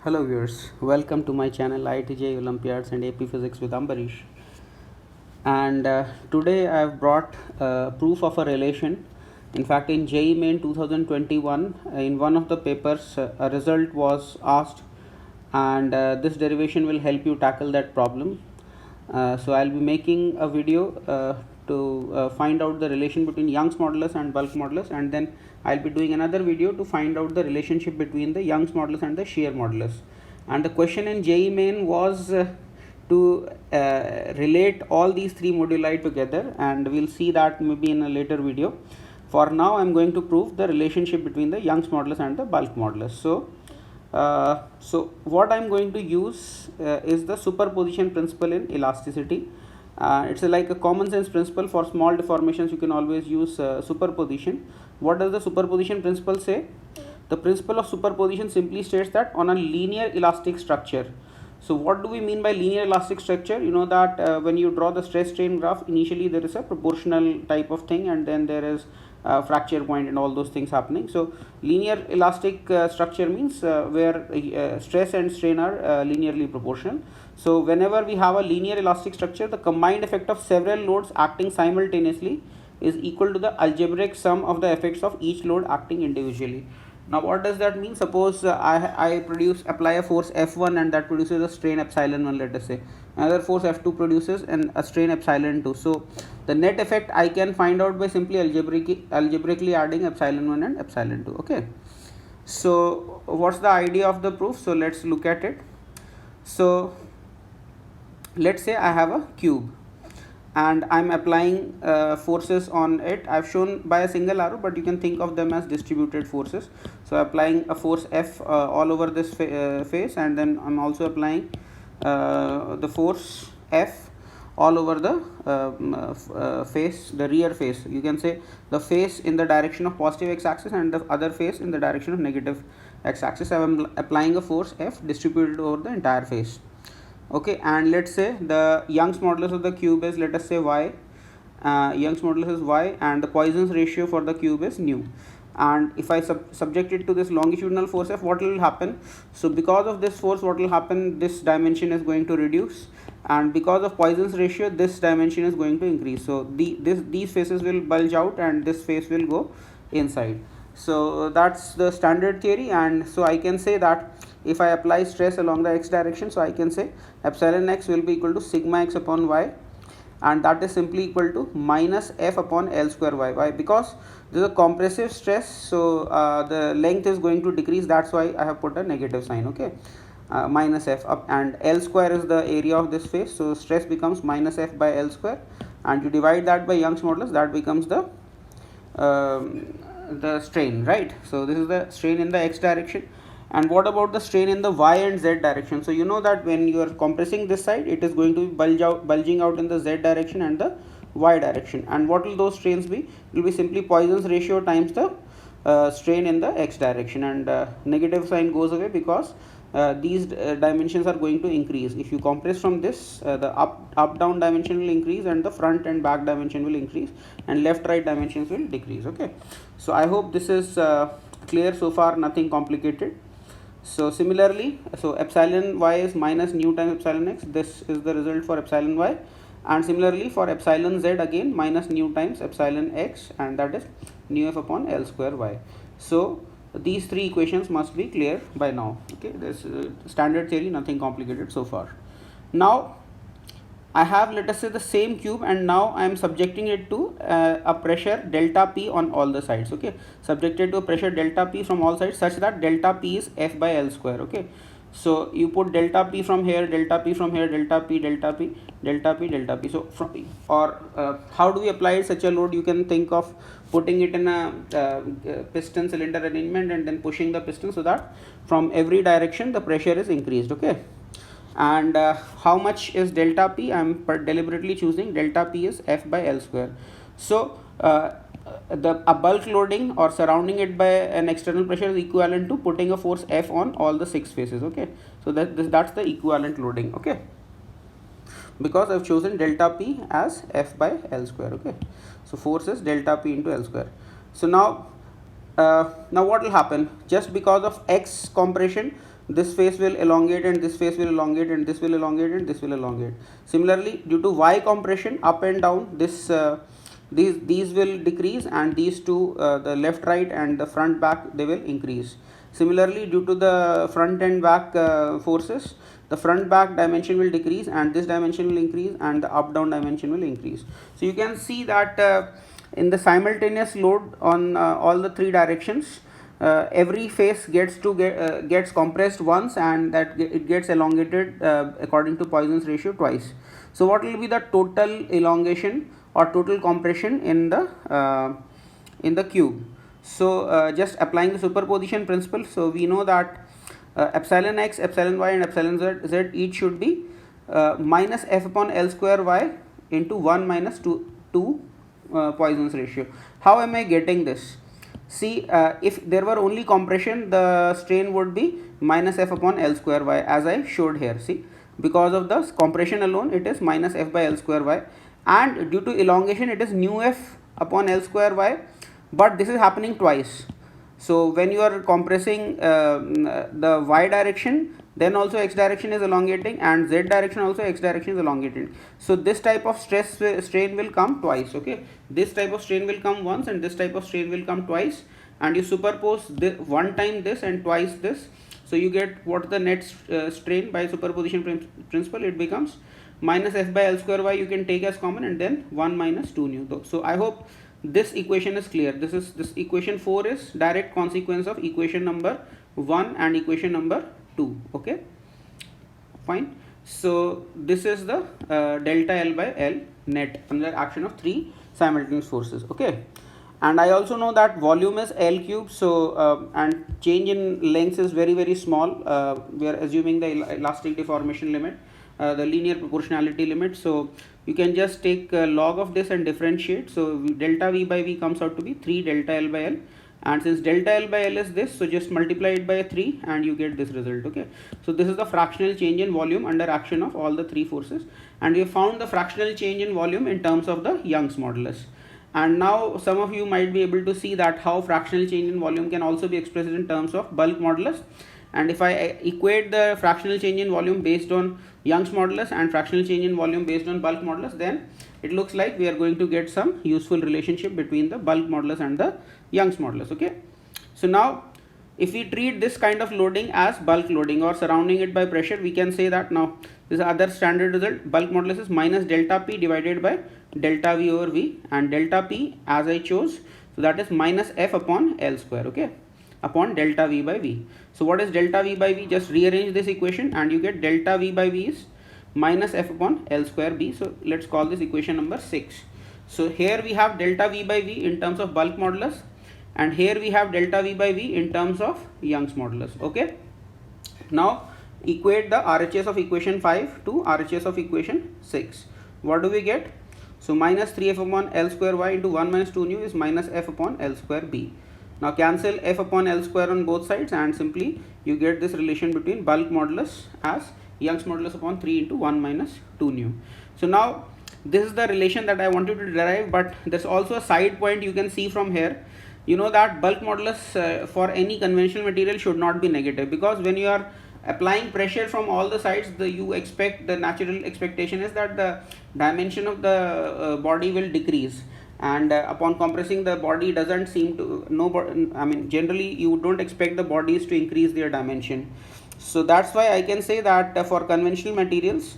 Hello viewers, welcome to my channel IITJ Olympiads and AP Physics with Ambarish. And today I have brought proof of a relation. In fact, in JEE Main 2021, in one of the papers, a result was asked, and this derivation will help you tackle that problem. So I'll be making a video to find out the relation between Young's modulus and bulk modulus, and then I'll be doing another video to find out the relationship between the Young's modulus and the shear modulus. And the question in JEE Main was to relate all these three moduli together, and we'll see that maybe in a later video. For now, I'm going to prove the relationship between the Young's modulus and the bulk modulus. So what I'm going to use is the superposition principle in elasticity. It's like a common sense principle. For small deformations you can always use superposition. What does the superposition principle say? The principle of superposition simply states that on a linear elastic structure. So what do we mean by linear elastic structure? You know that when you draw the stress strain graph, initially there is a proportional type of thing, and then there is fracture point and all those things happening. So linear elastic structure means where stress and strain are linearly proportional. So whenever we have a linear elastic structure, the combined effect of several loads acting simultaneously is equal to the algebraic sum of the effects of each load acting individually. Now what does that mean? Suppose I apply a force F1 and that produces a strain epsilon 1, let us say. Another force F2 produces a strain epsilon 2. So the net effect I can find out by simply algebraically adding epsilon 1 and epsilon 2. Okay. So what's the idea of the proof? So let's look at it. So let's say I have a cube and I'm applying forces on it. I've shown by a single arrow, but you can think of them as distributed forces. So applying a force F all over this face, and then I'm also applying the force F all over the face, the rear face. You can say the face in the direction of positive x-axis and the other face in the direction of negative x-axis. I'm applying a force F distributed over the entire face. Okay, and let's say the Young's modulus of the cube is, let us say, y. Young's modulus is y, and the Poisson's ratio for the cube is nu. And if I subject it to this longitudinal force F, what will happen? So because of this force, what will happen? This dimension is going to reduce, and because of Poisson's ratio, this dimension is going to increase. So these faces will bulge out and this face will go inside. So that's the standard theory, and so I can say that if I apply stress along the x direction, so I can say epsilon x will be equal to sigma x upon y, and that is simply equal to minus f upon L square y. Why? Because this is a compressive stress, so the length is going to decrease. That's why I have put a negative sign. Okay, minus f up, and L square is the area of this face, so stress becomes minus f by L square, and you divide that by Young's modulus, that becomes the strain, right? So this is the strain in the x direction. And what about the strain in the y and z direction? So you know that when you are compressing this side, it is going to be bulging out in the z direction and the y direction. And what will those strains be? It will be simply Poisson's ratio times the strain in the x direction, and negative sign goes away because these dimensions are going to increase. If you compress from this, the up down dimension will increase, and the front and back dimension will increase, and left right dimensions will decrease. Okay, so I hope this is clear so far, nothing complicated. So similarly, so epsilon y is minus nu times epsilon x. This is the result for epsilon y, and similarly for epsilon z, again minus nu times epsilon x, and that is nu f upon L square y. So these three equations must be clear by now. Okay, this is standard theory, nothing complicated so far. Now I have, let us say, the same cube, and now I am subjecting it to a pressure delta P on all the sides. Okay, subjected to a pressure delta P from all sides such that delta P is F by L square. Okay, so you put delta P from here, delta P from here, delta P, delta P, delta P, delta P. So how do we apply such a load? You can think of putting it in a piston cylinder arrangement and then pushing the piston so that from every direction the pressure is increased. Okay, and how much is delta P? I am deliberately choosing delta P is F by L square. So a bulk loading or surrounding it by an external pressure is equivalent to putting a force F on all the six faces. Okay, so that's the equivalent loading. Okay, because I've chosen delta P as F by L square. Okay, so force is delta P into L square. So now what will happen? Just because of x compression, this face will elongate and this face will elongate and this will elongate and this will elongate. Similarly, due to Y compression up and down, this these will decrease, and these two, the left right and the front back, they will increase. Similarly, due to the front and back forces, the front back dimension will decrease and this dimension will increase and the up down dimension will increase. So you can see that in the simultaneous load on all the three directions, every face gets compressed once, and that it gets elongated according to Poisson's ratio twice. So what will be the total elongation or total compression in the cube? So just applying the superposition principle, so we know that epsilon x, epsilon y and epsilon z each should be minus f upon L square y into 1 minus 2 Poisson's ratio. How am I getting this? See, if there were only compression, the strain would be minus f upon L square y, as I showed here. See, because of the compression alone, it is minus f by L square y, and due to elongation, it is nu f upon L square y, but this is happening twice. So when you are compressing the y direction, then also x direction is elongating, and z direction also x direction is elongating. So this type of strain will come twice. Okay, this type of strain will come once and this type of strain will come twice, and you superpose one time this and twice this, so you get what the net strain by superposition principle. It becomes minus f by L square y, you can take as common, and then 1 minus 2 nu. So I hope this equation is clear. This equation 4 is direct consequence of equation number 1 and equation number 2. Okay, fine. So this is the delta L by L net under action of three simultaneous forces. Okay, and I also know that volume is L cube, so and change in length is very small. We are assuming the elastic deformation limit, the linear proportionality limit, so you can just take log of this and differentiate. So delta V by V comes out to be 3 delta L by L, and since delta L by L is this, so just multiply it by 3 and you get this result. Okay, so this is the fractional change in volume under action of all the three forces, and we have found the fractional change in volume in terms of the Young's modulus. And now some of you might be able to see that how fractional change in volume can also be expressed in terms of bulk modulus. And if I equate the fractional change in volume based on Young's modulus and fractional change in volume based on bulk modulus, then it looks like we are going to get some useful relationship between the bulk modulus and the Young's modulus. Okay, so now if we treat this kind of loading as bulk loading or surrounding it by pressure, we can say that now this other standard result, bulk modulus is minus delta P divided by delta V over V, and delta P as I chose, so that is minus f upon L square. Okay, upon delta V by V. So what is delta V by V? Just rearrange this equation and you get delta V by V is minus f upon L square B. So let's call this equation number 6. So here we have delta V by V in terms of bulk modulus, and here we have delta V by V in terms of Young's modulus. Okay, now equate the RHS of equation 5 to RHS of equation 6. What do we get? So minus 3f upon L square y into 1 minus 2 nu is minus f upon L square B. Now cancel f upon L square on both sides, and simply you get this relation between bulk modulus as Young's modulus upon 3 into 1 minus 2 nu. So now this is the relation that I wanted to derive, but there's also a side point you can see from here. You know that bulk modulus for any conventional material should not be negative, because when you are applying pressure from all the sides, the natural expectation is that the dimension of the body will decrease, and upon compressing the body doesn't seem to generally you don't expect the bodies to increase their dimension. So that's why I can say that for conventional materials,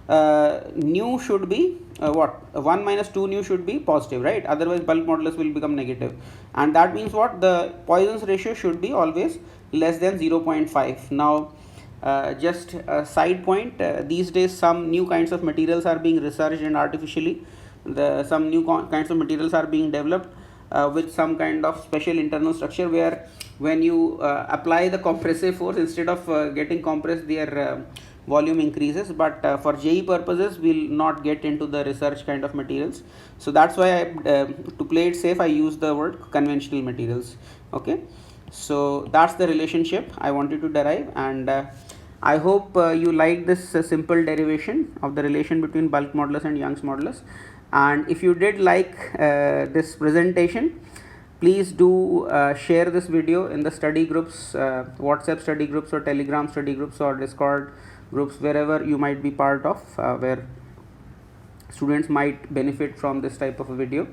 nu should be 1 minus 2 nu should be positive, right? Otherwise bulk modulus will become negative, and that means what? The Poisson's ratio should be always less than 0.5. Now just a side point, these days some new kinds of materials are being researched, and artificially some new kinds of materials are being developed with some kind of special internal structure, where when you apply the compressive force, instead of getting compressed, their volume increases. But for JE purposes, we'll not get into the research kind of materials. So that's why to play it safe, I use the word conventional materials. Okay, so that's the relationship I wanted to derive, and I hope you like this simple derivation of the relation between bulk modulus and Young's modulus. And if you did like this presentation, please do share this video in the study groups, WhatsApp study groups or Telegram study groups or Discord groups, wherever you might be part of, where students might benefit from this type of a video,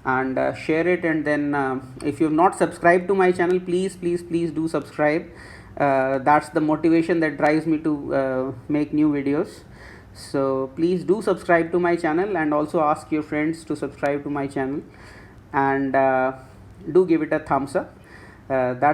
and share it. And then if you have not subscribed to my channel, please do subscribe. That's the motivation that drives me to make new videos. So please do subscribe to my channel, and also ask your friends to subscribe to my channel, and do give it a thumbs up. That's